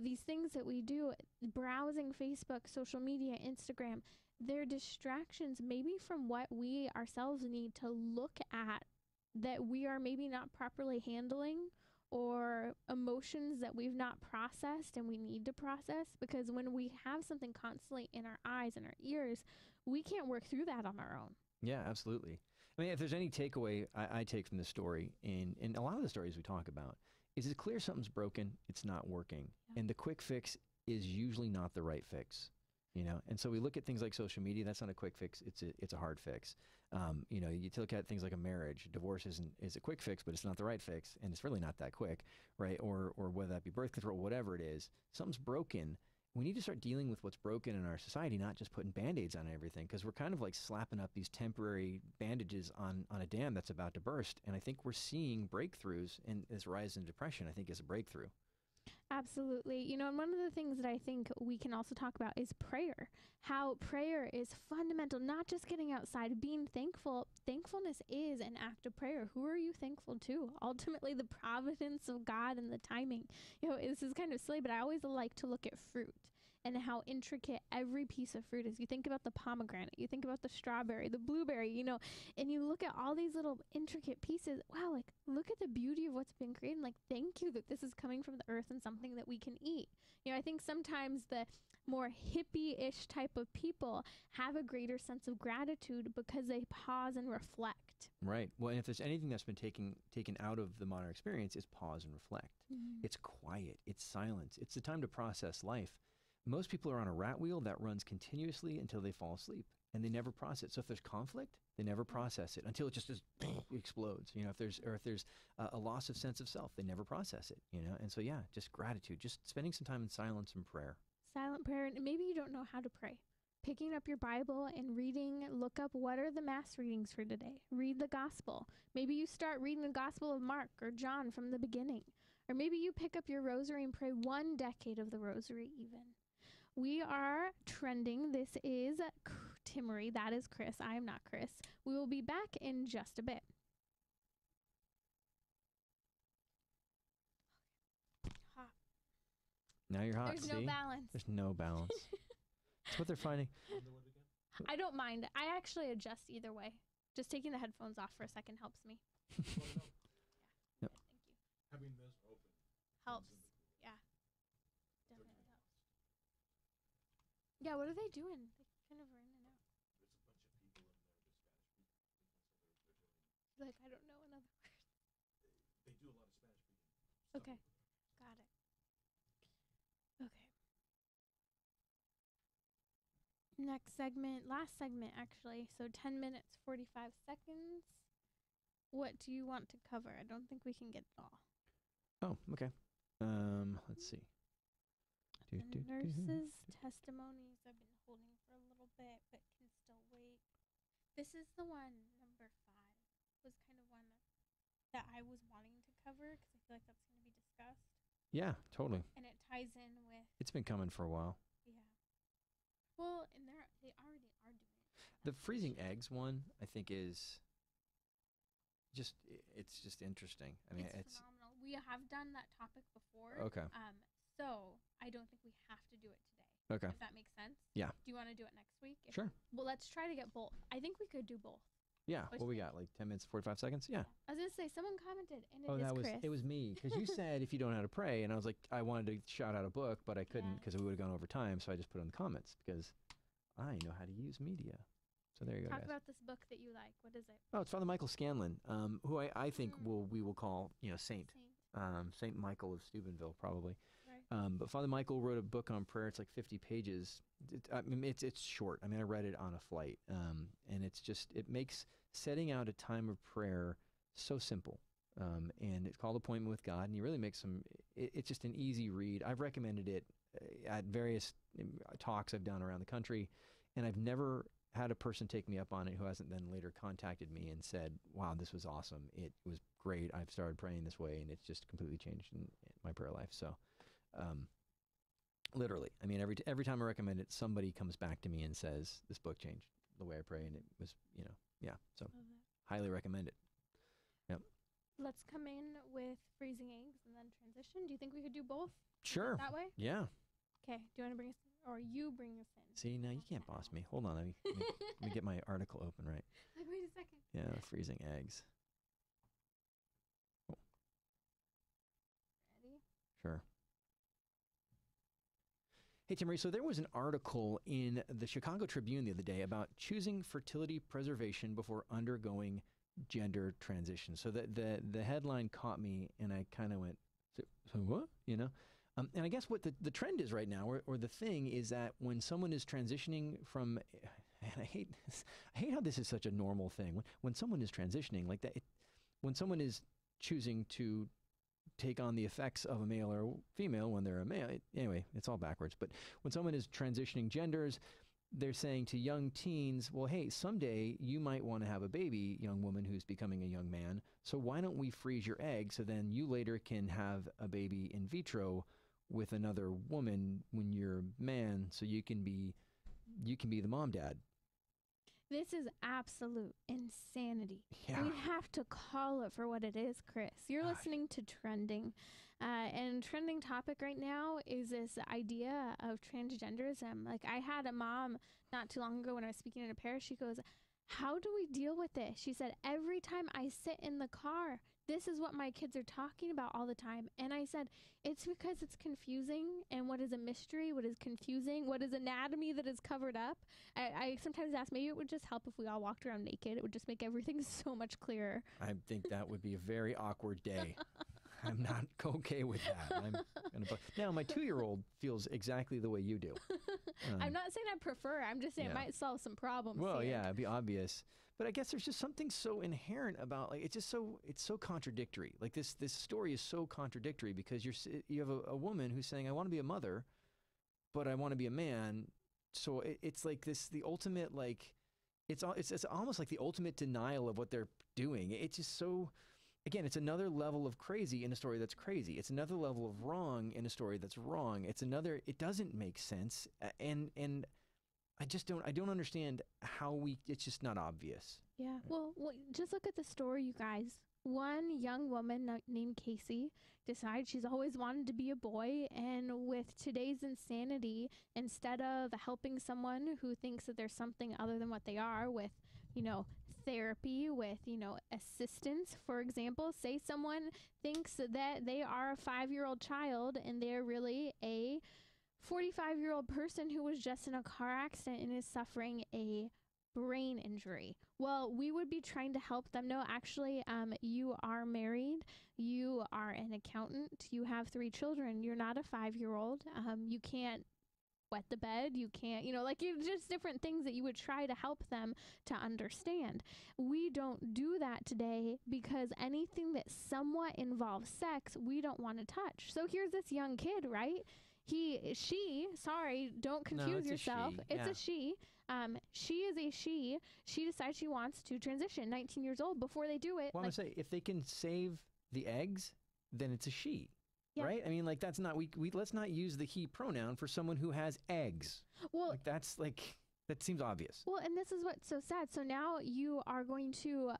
these things that we do, browsing Facebook, social media, Instagram. They're distractions maybe from what we ourselves need to look at that we are maybe not properly handling, or emotions that we've not processed and we need to process, because when we have something constantly in our eyes and our ears, we can't work through that on our own. Yeah, absolutely. I mean, if there's any takeaway I take from this story, and a lot of the stories we talk about, is it's clear something's broken, it's not working. Yeah. And the quick fix is usually not the right fix. And so we look at things like social media. That's not a quick fix. It's a hard fix. You look at things like a marriage. Divorce is a quick fix, but it's not the right fix, and it's really not that quick, right? Or whether that be birth control, whatever it is, something's broken. we need to start dealing with what's broken in our society, not just putting Band-Aids on everything, because we're kind of like slapping up these temporary bandages on a dam that's about to burst. And I think we're seeing breakthroughs, and this rise in depression, I think, is a breakthrough. Absolutely. You know, and one of the things that I think we can also talk about is prayer. How prayer is fundamental, not just getting outside, being thankful. Thankfulness is an act of prayer. Who are you thankful to? Ultimately, the providence of God and the timing. You know, this is kind of silly, but I always like to look at fruit and how intricate every piece of fruit is. You think about the pomegranate, you think about the strawberry, the blueberry, you know, and you look at all these little intricate pieces. Wow, like, look at the beauty of what's been created. Like, thank you that this is coming from the earth and something that we can eat. You know, I think sometimes the more hippie-ish type of people have a greater sense of gratitude because they pause and reflect. Right. Well, and if there's anything that's been taken out of the modern experience, it's pause and reflect. Mm-hmm. It's quiet. It's silence. It's the time to process life. Most people are on a rat wheel that runs continuously until they fall asleep, and they never process it. So if there's conflict, they never process it until it just explodes. You know, if there's a loss of sense of self, they never process it. You know, and so yeah, just gratitude, just spending some time in silence and prayer. Silent prayer, and maybe you don't know how to pray. Picking up your Bible and reading, look up what are the mass readings for today. Read the gospel. Maybe you start reading the Gospel of Mark or John from the beginning. Or maybe you pick up your rosary and pray one decade of the rosary even. We are trending. This is Timmerie. That is Chris. I am not Chris. We will be back in just a bit. Hot. Now you're hot. There's no balance. There's no balance. That's what they're finding. I don't mind. I actually adjust either way. Just taking the headphones off for a second helps me. Yep. Thank you. Having this open helps. Yeah. Definitely helps. Yeah, what are they doing? They kind of are in and out. There's a bunch of people in there, the Spanish speaking. Like, I don't know another word. They do a lot of Spanish speaking. Okay. Got it. Okay. Next segment, last segment actually. So 10 minutes, 45 seconds. What do you want to cover? I don't think we can get it all. Oh, okay. Let's see. The nurses' testimonies I've been holding for a little bit, but can still wait. This is the one, number 5, was kind of one that I was wanting to cover because I feel like that's going to be discussed. Yeah, totally. And it ties in with... It's been coming for a while. Yeah. Well, and they already are doing it. The freezing eggs one, I think, is just, it's just interesting. I mean, it's phenomenal. We have done that topic before. Okay. So I don't think we have to do it today. Okay. If that makes sense. Yeah. Do you want to do it next week? Sure. Well, let's try to get both. I think we could do both. Yeah. What we got? Like 10 minutes, 45 seconds? Yeah. I was going to say, someone commented, and it was me. Because you said if you don't know how to pray, and I was like, I wanted to shout out a book, but I couldn't because we would have gone over time, so I just put it in the comments because I know how to use media. So there you go, Talk guys. about this book that you like. What is it? Oh, it's Father Michael Scanlon, who I think we will call, Saint. Saint Michael of Steubenville, probably. Right. But Father Michael wrote a book on prayer. It's like 50 pages. It's short. I mean, I read it on a flight, and it makes setting out a time of prayer so simple. And it's called Appointment with God, and he really makes it's just an easy read. I've recommended it at various talks I've done around the country, and I've never had a person take me up on it who hasn't then later contacted me and said, wow, this was awesome. It was great. I've started praying this way, and it's just completely changed in my prayer life. So literally, I mean, every time I recommend it, somebody comes back to me and says, this book changed the way I pray, and it was, yeah. So highly recommend it. Yep. Let's come in with freezing eggs and then transition. Do you think we could do both? Sure. That way? Yeah. Okay. Do you want to bring us in, or you bring us in? See, now you can't boss me. Hold on. Let me get my article open right. Like, wait a second. Yeah, freezing eggs. Oh. Ready? Sure. Hey, Timmerie, so there was an article in the Chicago Tribune the other day about choosing fertility preservation before undergoing gender transition. So the headline caught me, and I kind of went, so what? And I guess what the trend is right now, or the thing is that when someone is transitioning from, and I hate how this is such a normal thing. When someone is transitioning like that, when someone is choosing to take on the effects of a male or female when they're a male. Anyway, it's all backwards. But when someone is transitioning genders, they're saying to young teens, well, hey, someday you might want to have a baby, young woman who's becoming a young man. So why don't we freeze your egg so then you later can have a baby in vitro with another woman when you're a man, so you can be the mom dad. This is absolute insanity. Yeah. We have to call it for what it is, Chris. You're listening to Trending. And trending topic right now is this idea of transgenderism. Like, I had a mom not too long ago when I was speaking at a parish. She goes, how do we deal with this? She said, every time I sit in the car, this is what my kids are talking about all the time. And I said, it's because it's confusing. And what is a mystery? What is confusing? What is anatomy that is covered up? I sometimes ask, maybe it would just help if we all walked around naked. It would just make everything so much clearer. I think that would be a very awkward day. I'm not okay with that. Now, my 2-year-old feels exactly the way you do. I'm not saying I prefer. I'm just saying it might solve some problems. Well, here. yeah, it'd be obvious. But I guess there's just something so inherent about, like, it's so contradictory. Like, this story is so contradictory because you have a woman who's saying, I want to be a mother, but I want to be a man. So it's like the ultimate, like, it's almost like the ultimate denial of what they're doing. It's just so, again, it's another level of crazy in a story that's crazy. It's another level of wrong in a story that's wrong. It doesn't make sense. And I don't understand how it's just not obvious. Yeah. Well, just look at the story, you guys. One young woman named Casey decides she's always wanted to be a boy. And with today's insanity, instead of helping someone who thinks that there's something other than what they are with, therapy, with, assistance, for example, say someone thinks that they are a 5-year-old child and they're really a 45-year-old person who was just in a car accident and is suffering a brain injury. Well, we would be trying to help them. No, actually, you are married. You are an accountant. You have 3 children. You're not a 5-year-old. You can't wet the bed. You can't, just different things that you would try to help them to understand. We don't do that today because anything that somewhat involves sex, we don't want to touch. So here's this young kid, right? Don't confuse yourself. It's a she. She is a she. She decides she wants to transition, 19 years old. Before they do it. Well, I'm say, if they can save the eggs, then it's a she. Yeah. Right? I mean, like, that's not, let's not use the he pronoun for someone who has eggs. Well, that seems obvious. Well, and this is what's so sad. So now you are going to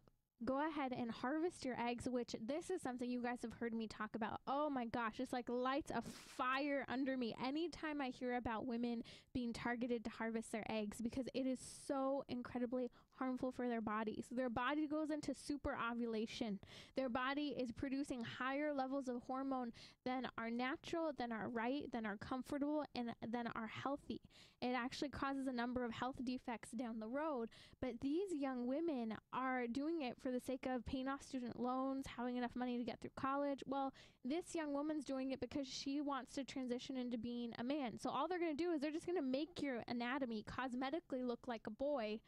go ahead and harvest your eggs, which this is something you guys have heard me talk about. Oh my gosh, it's like lights a fire under me anytime I hear about women being targeted to harvest their eggs, because it is so incredibly harmful for their bodies. Their body goes into super ovulation. Their body is producing higher levels of hormone than are natural, than are right, than are comfortable, and than are healthy. It actually causes a number of health defects down the road. But these young women are doing it for the sake of paying off student loans, having enough money to get through college. Well, this young woman's doing it because she wants to transition into being a man. So all they're going to do is they're just going to make your anatomy cosmetically look like a boy.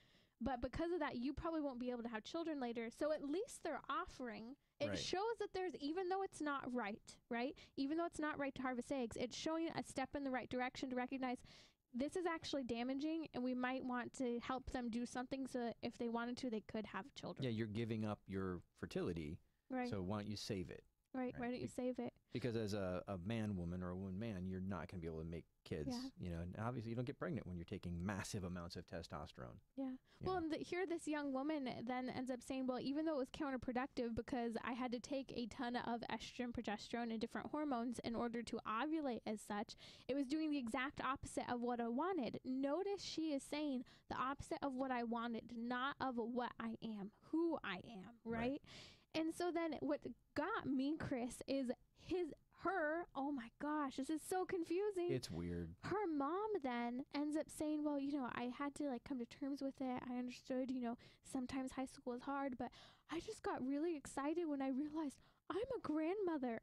But because of that, you probably won't be able to have children later. So at least they're offering. It shows that there's, even though it's not right? Even though it's not right to harvest eggs, it's showing a step in the right direction to recognize this is actually damaging, and we might want to help them do something so that if they wanted to, they could have children. Yeah, you're giving up your fertility. Right. So why don't you save it? Right. Why don't you save it? Because as a woman or a woman man, you're not going to be able to make kids. Yeah. And obviously you don't get pregnant when you're taking massive amounts of testosterone. Yeah. Well, and here this young woman then ends up saying, well, even though it was counterproductive because I had to take a ton of estrogen, progesterone, and different hormones in order to ovulate as such, it was doing the exact opposite of what I wanted. Notice she is saying the opposite of what I wanted, not of what I am, who I am, right? And so then what got me, Chris, is oh my gosh, this is so confusing. It's weird. Her mom then ends up saying, well, I had to come to terms with it. I understood, sometimes high school is hard, but I just got really excited when I realized I'm a grandmother.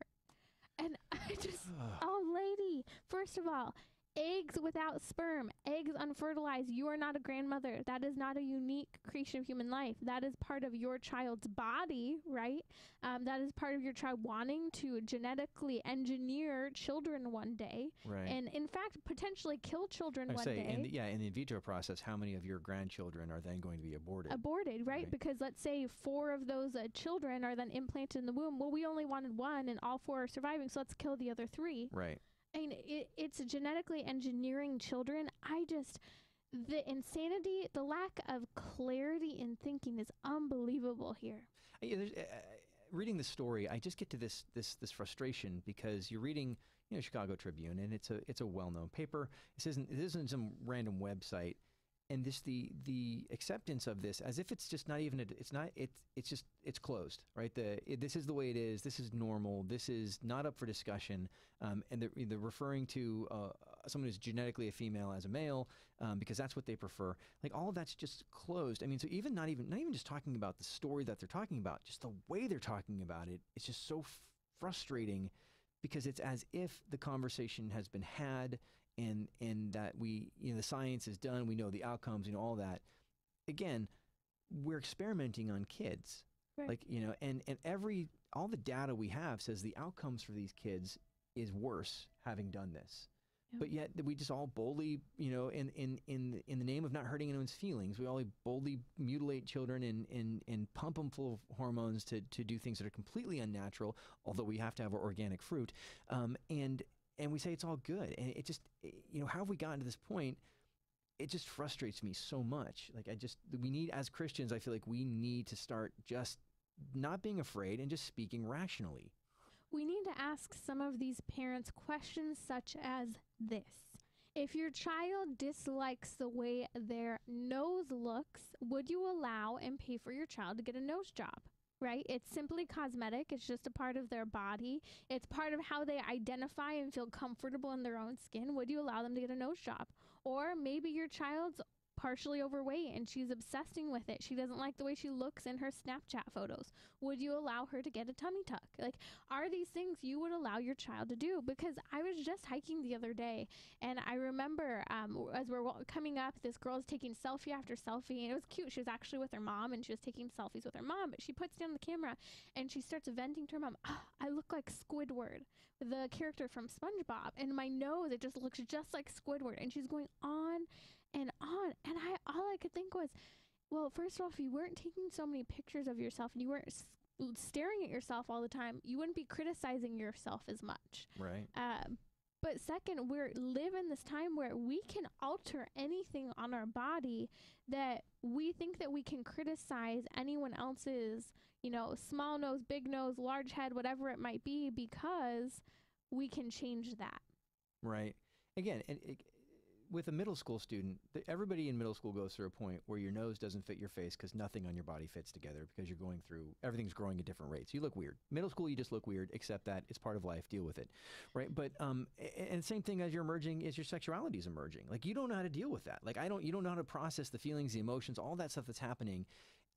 And I just, oh lady, first of all, Eggs without sperm, eggs unfertilized. You are not a grandmother. That is not a unique creation of human life. That is part of your child's body, right? That is part of your child wanting to genetically engineer children one day. Right. And in fact, potentially kill children I one say, day. in the in vitro process, how many of your grandchildren are then going to be aborted? Aborted, right? Right. Because let's say 4 of those children are then implanted in the womb. Well, we only wanted 1 and all 4 are surviving, so let's kill the other 3. Right. I mean, it's genetically engineering children. The insanity, the lack of clarity in thinking is unbelievable here. Reading the story, I just get to this frustration because you're reading, Chicago Tribune, and it's a well-known paper. This isn't some random website, and the acceptance of this as if it's just not even it's closed, right? This is the way it is. This is normal. This is not up for discussion. And they're referring to someone who's genetically a female as a male because that's what they prefer. Like all of that's just closed. I mean, so not even just talking about the story that they're talking about, just the way they're talking about it, it's just so frustrating because it's as if the conversation has been had and that we, the science is done, we know the outcomes, all that. Again, we're experimenting on kids. Right. Like, and all the data we have says the outcomes for these kids is worse having done this. Yeah. But yet we just all boldly, in the name of not hurting anyone's feelings, we all boldly mutilate children and pump them full of hormones to do things that are completely unnatural, although we have to have our organic fruit. And we say it's all good. And it just, how have we gotten to this point? It just frustrates me so much. Like we need, as Christians, I feel like we need to start just not being afraid and just speaking rationally. We need to ask some of these parents questions such as this. If your child dislikes the way their nose looks, would you allow and pay for your child to get a nose job? Right? It's simply cosmetic. It's just a part of their body. It's part of how they identify and feel comfortable in their own skin. Would you allow them to get a nose job? Or maybe your child's partially overweight and she's obsessing with it. She doesn't like the way she looks in her Snapchat photos. Would you allow her to get a tummy tuck? Like, are these things you would allow your child to do? Because I was just hiking the other day and I remember as we're coming up, this girl's taking selfie after selfie and it was cute. She was actually with her mom and she was taking selfies with her mom, but she puts down the camera and she starts venting to her mom, I look like Squidward, the character from SpongeBob, and my nose, it just looks just like Squidward. And she's going on and on. And all I could think was, well, first of all, if you weren't taking so many pictures of yourself and you weren't staring at yourself all the time, you wouldn't be criticizing yourself as much. Right. But second, we live in this time where we can alter anything on our body that we think that we can criticize anyone else's, small nose, big nose, large head, whatever it might be, because we can change that. Right. Again, with a middle school student, everybody in middle school goes through a point where your nose doesn't fit your face because nothing on your body fits together because everything's growing at different rates. You look weird. Middle school, you just look weird, accept that. It's part of life. Deal with it. Right. But, and same thing as you're emerging is your sexuality is emerging. Like you don't know how to deal with that. Like you don't know how to process the feelings, the emotions, all that stuff that's happening.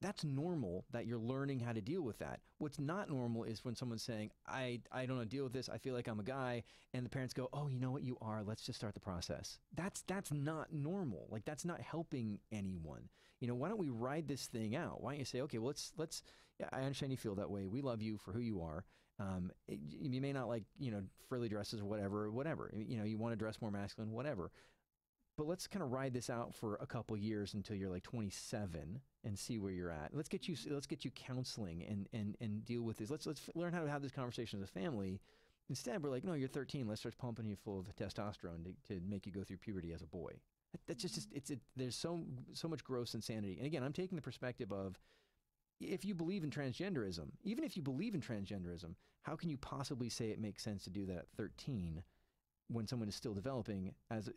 That's normal that you're learning how to deal with that. What's not normal is when someone's saying, I don't know how to deal with this. I feel like I'm a guy. And the parents go, oh, you know what you are. Let's just start the process. That's not normal. Like that's not helping anyone. Why don't we ride this thing out? Why don't you say, okay, well, let's, yeah, I understand you feel that way. We love you for who you are. You may not like, frilly dresses or whatever. You want to dress more masculine, whatever. But let's kind of ride this out for a couple years until you're like 27 and see where you're at. Let's get you counseling and deal with this. Let's learn how to have this conversation as a family. Instead, we're like, no, you're 13. Let's start pumping you full of testosterone to make you go through puberty as a boy. That's just there's so much gross insanity. And again, I'm taking the perspective of if you believe in transgenderism, even if you believe in transgenderism, how can you possibly say it makes sense to do that at 13? When someone is still developing as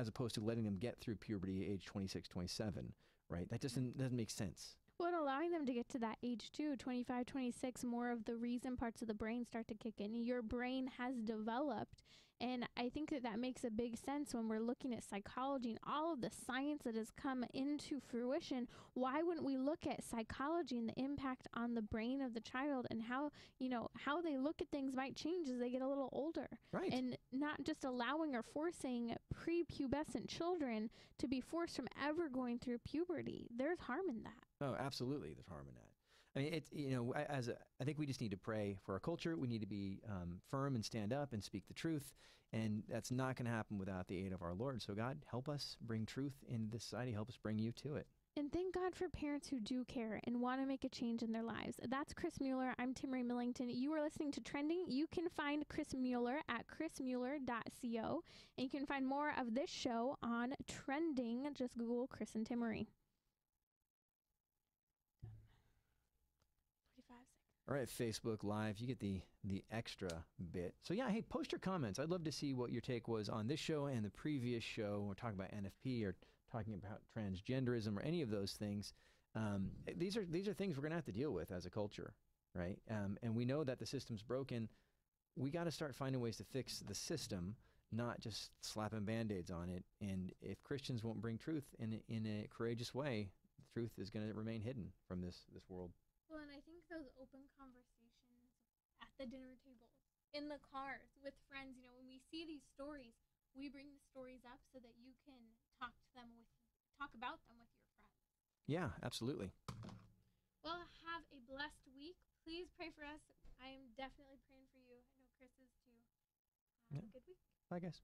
opposed to letting them get through puberty at age 26, 27, right? That just doesn't make sense. Well, allowing them to get to that age too, 25, 26, more of the reason parts of the brain start to kick in. Your brain has developed. And I think that makes a big sense when we're looking at psychology and all of the science that has come into fruition. Why wouldn't we look at psychology and the impact on the brain of the child and how, how they look at things might change as they get a little older. Right. And not just allowing or forcing prepubescent children to be forced from ever going through puberty. There's harm in that. Oh, absolutely. There's harm in that. I mean, it's, I think we just need to pray for our culture. We need to be firm and stand up and speak the truth. And that's not going to happen without the aid of our Lord. So God, help us bring truth into this society. Help us bring you to it. And thank God for parents who do care and want to make a change in their lives. That's Chris Mueller. I'm Timmerie Millington. You are listening to Trending. You can find Chris Mueller at chrismueller.co. And you can find more of this show on Trending. Just Google Chris and Timmerie. 45 seconds. All right, Facebook Live, you get the extra bit. So yeah, hey, post your comments. I'd love to see what your take was on this show and the previous show. We're talking about NFP or talking about transgenderism or any of those things. These are things we're going to have to deal with as a culture, right? And we know that the system's broken. We got to start finding ways to fix the system, not just slapping Band-Aids on it. And if Christians won't bring truth in a courageous way, the truth is going to remain hidden from this world. Well, and I think those open conversations at the dinner tables, in the cars, with friends, when we see these stories, we bring the stories up so that you can talk about them with your friends. Yeah, absolutely. Well, have a blessed week. Please pray for us. I am definitely praying for you. I know Chris is too. Have a good week. Bye, guys.